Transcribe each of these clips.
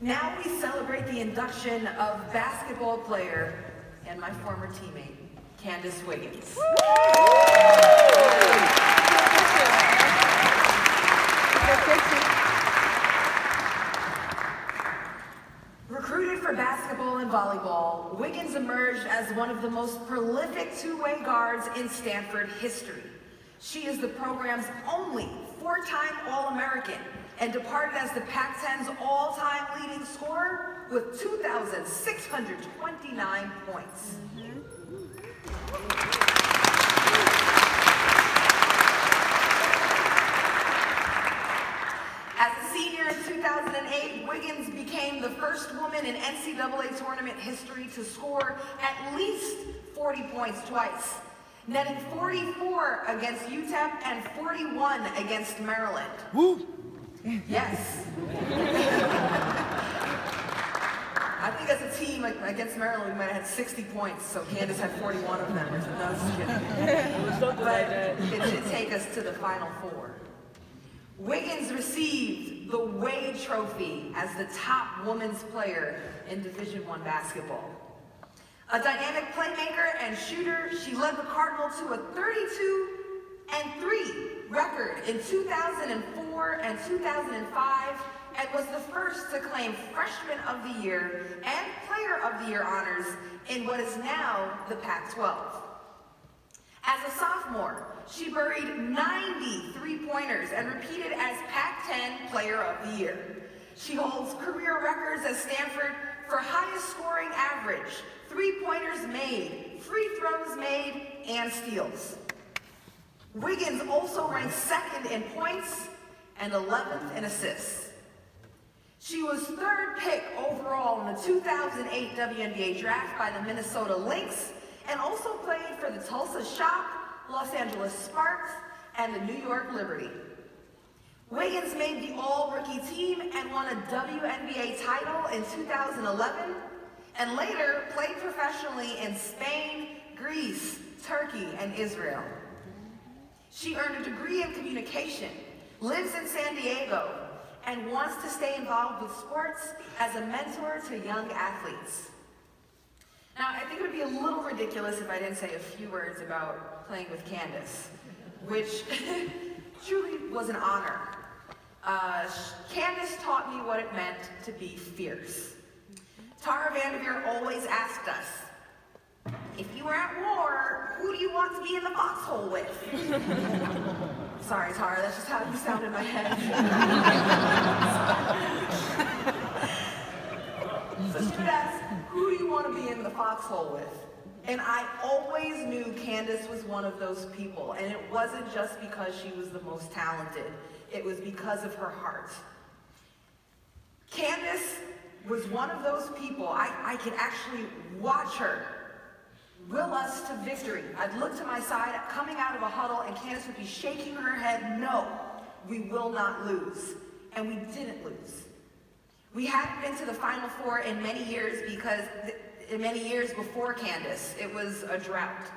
Now we celebrate the induction of basketball player and my former teammate, Candice Wiggins. Recruited for basketball and volleyball, Wiggins emerged as one of the most prolific two-way guards in Stanford history. She is the program's only four-time All-American and departed as the Pac-10's all-time leading scorer with 2,629 points. As a senior in 2008, Wiggins became the first woman in NCAA tournament history to score at least 40 points twice, netting 44 against UTEP and 41 against Maryland. Woo! Yes. I think as a team against Maryland, we might have had 60 points, so Candice had 41 of them. No, just kidding. But it did take us to the Final Four. Wiggins received the Wade Trophy as the top women's player in Division I basketball. A dynamic playmaker and shooter, she led the Cardinals to a 32-3 record in 2004 and 2005, and was the first to claim Freshman of the Year and Player of the Year honors in what is now the Pac-12. As a sophomore, she buried 90 three-pointers and repeated as Pac-10 Player of the Year. She holds career records at Stanford for highest scoring average, three-pointers made, free throws made, and steals. Wiggins also ranks second in points and 11th in assists. She was third pick overall in the 2008 WNBA draft by the Minnesota Lynx, and also played for the Tulsa Shock, Los Angeles Sparks, and the New York Liberty. Wiggins made the all-rookie team and won a WNBA title in 2011, and later played professionally in Spain, Greece, Turkey, and Israel. She earned a degree in communication, lives in San Diego, and wants to stay involved with sports as a mentor to young athletes. Now, I think it would be a little ridiculous if I didn't say a few words about playing with Candice, which truly was an honor. Candice taught me what it meant to be fierce. Tara Vanderveer always asked us, if you were at war, who do you want to be in the foxhole with? Sorry, Tara, that's just how you sound in my head. So she would ask, who do you want to be in the foxhole with? And I always knew Candice was one of those people, and it wasn't just because she was the most talented. It was because of her heart. Candice was one of those people, I could actually watch her will us to victory. I'd look to my side, coming out of a huddle, and Candice would be shaking her head, no, we will not lose. And we didn't lose. We hadn't been to the Final Four in many years because, in many years before Candice, it was a drought.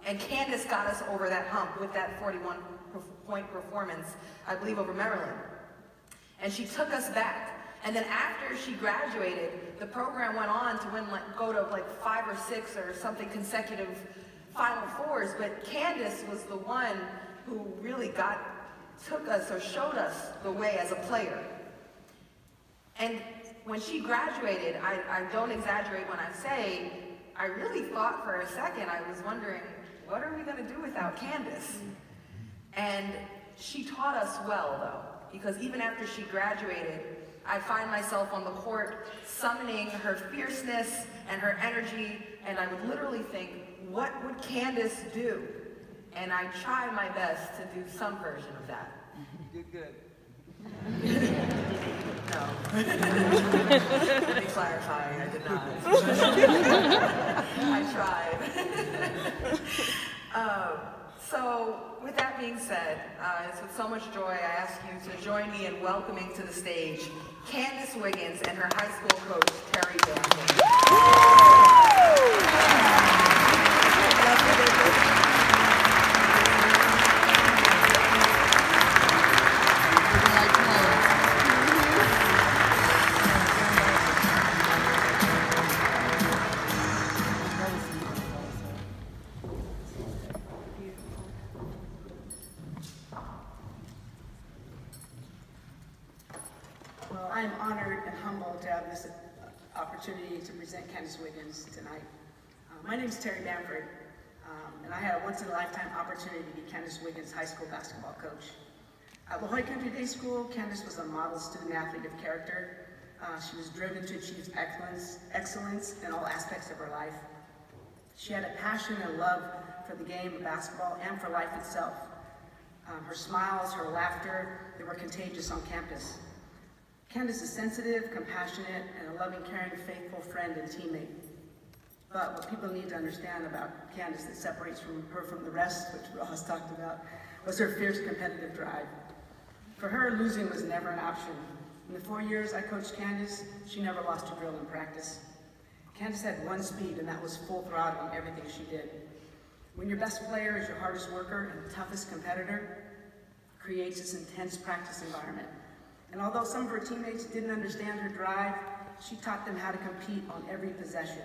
And Candice got us over that hump with that 41-point performance, I believe, over Maryland. And she took us back. And then after she graduated, the program went on to go to like 5 or 6 or something consecutive Final Fours, but Candice was the one who really took us or showed us the way as a player. And when she graduated, I don't exaggerate when I say, I really thought for a second, I was wondering, what are we gonna do without Candice? And she taught us well though, because even after she graduated, I find myself on the court summoning her fierceness and her energy, and I would literally think, what would Candice do? And I try my best to do some version of that. You did good. No. Let me clarify, I did not. I tried. So, with that being said, it's with so much joy I ask you to join me in welcoming to the stage Candice Wiggins and her high school coach, Terry Vanderveer. Well, I am honored and humbled to have this opportunity to present Candice Wiggins tonight. My name is Terry Bamford, and I had a once-in-a-lifetime opportunity to be Candice Wiggins' high school basketball coach. At La Jolla Country Day School, Candice was a model student-athlete of character. She was driven to achieve excellence in all aspects of her life. She had a passion and love for the game of basketball and for life itself. Her smiles, her laughter, they were contagious on campus. Candice is sensitive, compassionate, and a loving, caring, faithful friend and teammate. But what people need to understand about Candice that separates her from the rest, which Ross talked about, was her fierce competitive drive. For her, losing was never an option. In the 4 years I coached Candice, she never lost a drill in practice. Candice had one speed, and that was full throttle in everything she did. When your best player is your hardest worker and toughest competitor, it creates this intense practice environment. And although some of her teammates didn't understand her drive, she taught them how to compete on every possession.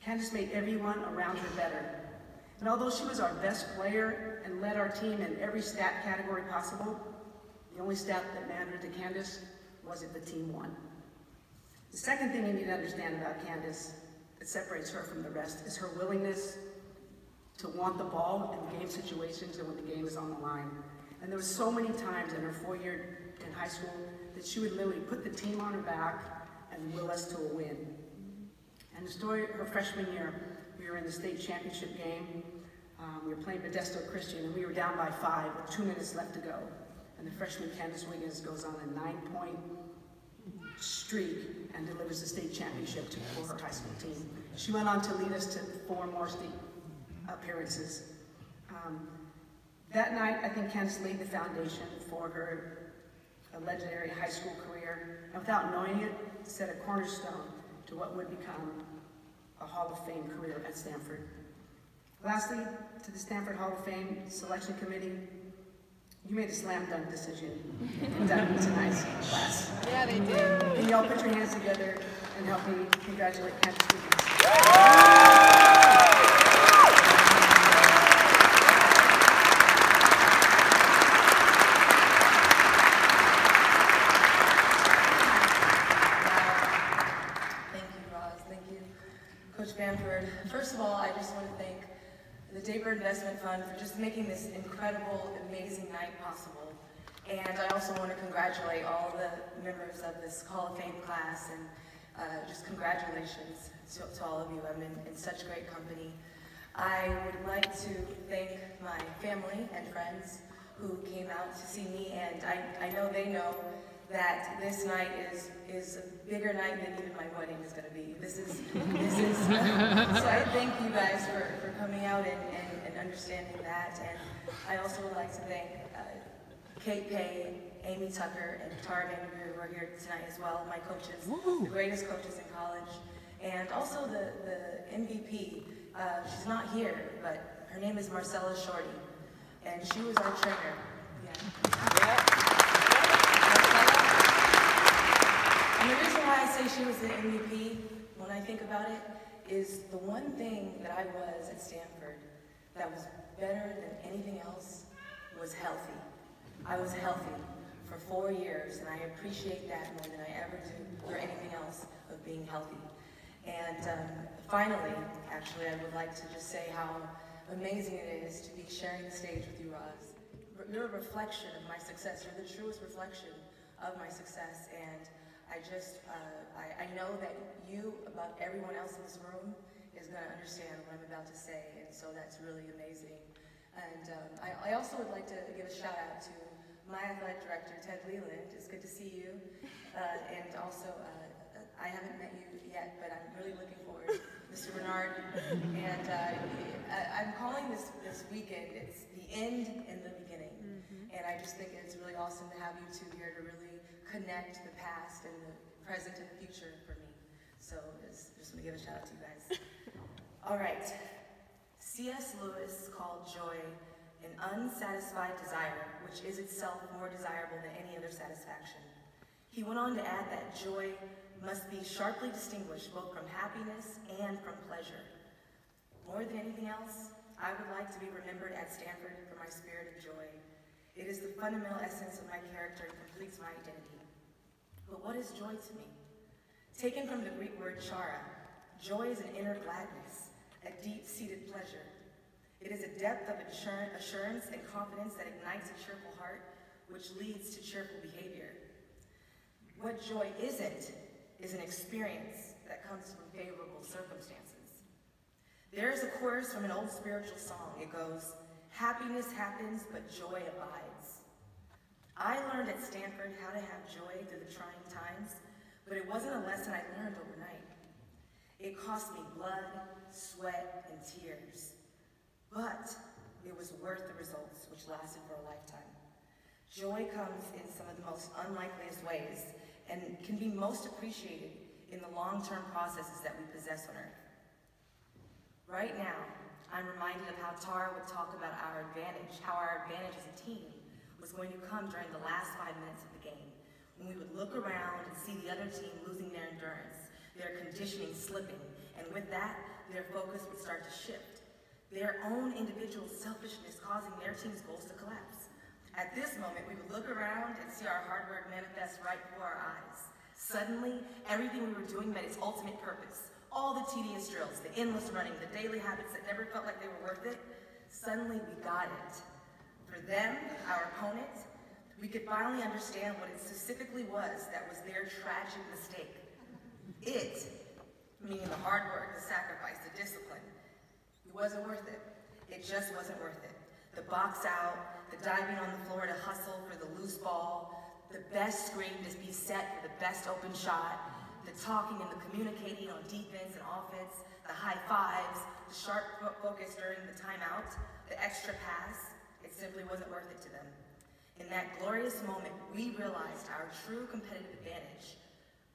Candice made everyone around her better. And although she was our best player and led our team in every stat category possible, the only stat that mattered to Candice was if the team won. The second thing you need to understand about Candice that separates her from the rest is her willingness to want the ball in game situations and when the game is on the line. And there were so many times in her 4-year in high school that she would literally put the team on her back and will us to a win. And the story, her freshman year, we were in the state championship game. We were playing Modesto Christian, and we were down by 5 with 2 minutes left to go. And the freshman Candice Wiggins goes on a 9-point streak and delivers the state championship for her high school team. She went on to lead us to 4 more state appearances. That night, I think Candice laid the foundation for her legendary high school career, and without knowing it, set a cornerstone to what would become a Hall of Fame career at Stanford. Lastly, to the Stanford Hall of Fame Selection Committee, you made a slam dunk decision in inducting tonight's class. Yeah, they did. Can you all put your hands together and help me congratulate Candice Wiggins? Stanford. First of all, I just want to thank the Daper Investment Fund for just making this incredible, amazing night possible. And I also want to congratulate all the members of this Hall of Fame class, and just congratulations to all of you. I'm in such great company. I would like to thank my family and friends who came out to see me, and I know they know that this night is a bigger night than even my wedding is going to be. This is so I thank you guys for coming out and understanding that. And I also would like to thank Kate Pay, Amy Tucker, and Tara Vandermeer, who are here tonight as well, my coaches, the greatest coaches in college. And also the MVP, she's not here, but her name is Marcella Shorty, and she was our trainer. And the reason why I say she was the MVP, when I think about it, is the one thing that I was at Stanford that was better than anything else was healthy. I was healthy for 4 years, and I appreciate that more than I ever do for anything else of being healthy. And finally, actually, I would like to just say how amazing it is to be sharing the stage with you, Roz. You're a reflection of my success. You're the truest reflection of my success, and I know that you, above everyone else in this room, is going to understand what I'm about to say, and so that's really amazing. And I also would like to give a shout out to my athletic director, Ted Leland. It's good to see you. And also, I haven't met you yet, but I'm really looking forward, Mr. Bernard. And I'm calling this weekend, it's the end and the beginning. And I just think it's really awesome to have you two here to really connect the past and the present and the future for me. So just want to give a shout out to you guys. All right. C.S. Lewis called joy an unsatisfied desire, which is itself more desirable than any other satisfaction. He went on to add that joy must be sharply distinguished both from happiness and from pleasure. More than anything else, I would like to be remembered at Stanford for my spirit of joy. It is the fundamental essence of my character and completes my identity. But is joy to me? Taken from the Greek word chara, joy is an inner gladness, a deep-seated pleasure. It is a depth of assurance and confidence that ignites a cheerful heart, which leads to cheerful behavior. What joy isn't is an experience that comes from favorable circumstances. There is a chorus from an old spiritual song. It goes, "Happiness happens, but joy abides." I learned at Stanford how to have joy through the trying times, but it wasn't a lesson I learned overnight. It cost me blood, sweat, and tears. But it was worth the results, which lasted for a lifetime. Joy comes in some of the most unlikeliest ways and can be most appreciated in the long-term processes that we possess on earth. Right now, I'm reminded of how Tara would talk about our advantage, how our advantage as a team was going to come during the last 5 minutes of the game, when we would look around and see the other team losing their endurance, their conditioning slipping, and with that, their focus would start to shift. Their own individual selfishness causing their team's goals to collapse. At this moment, we would look around and see our hard work manifest right before our eyes. Suddenly, everything we were doing met its ultimate purpose. All the tedious drills, the endless running, the daily habits that never felt like they were worth it, suddenly we got it. For them, our opponent, we could finally understand what it specifically was that was their tragic mistake. It, meaning the hard work, the sacrifice, the discipline, it wasn't worth it. It just wasn't worth it. The box out, the diving on the floor to hustle for the loose ball, the best screen to be set for the best open shot, the talking and the communicating on defense and offense, the high fives, the sharp focus during the timeout, the extra pass, it simply wasn't worth it to them. In that glorious moment, we realized our true competitive advantage.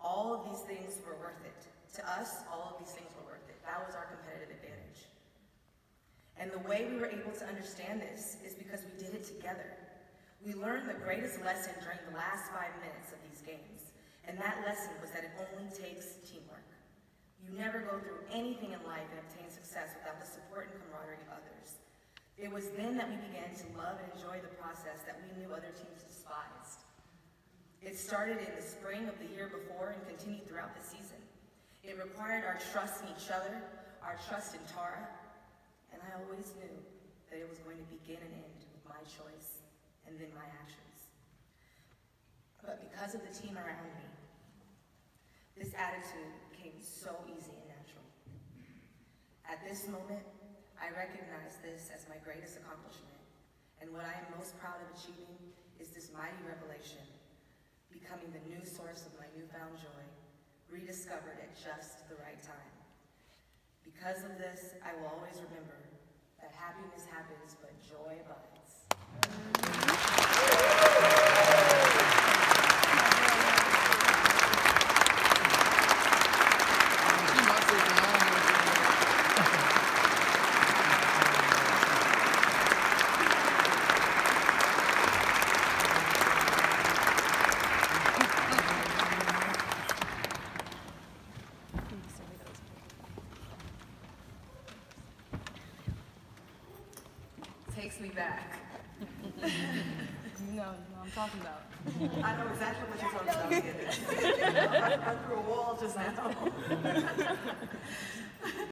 All of these things were worth it. To us, all of these things were worth it. That was our competitive advantage. And the way we were able to understand this is because we did it together. We learned the greatest lesson during the last 5 minutes of these games, and that lesson was that it only takes teamwork. You never go through anything in life and obtain success without the support and camaraderie of others. It was then that we began to love and enjoy the process that we knew other teams despised. It started in the spring of the year before and continued throughout the season. It required our trust in each other, our trust in Tara, and I always knew that it was going to begin and end with my choice and then my actions. But because of the team around me, this attitude became so easy and natural. At this moment, I recognize this as my greatest accomplishment, and what I am most proud of achieving is this mighty revelation, becoming the new source of my newfound joy, rediscovered at just the right time. Because of this, I will always remember that happiness happens, but joy abides. Takes me back. You know what I'm talking about. I know exactly what you're talking about. I threw a wall just now.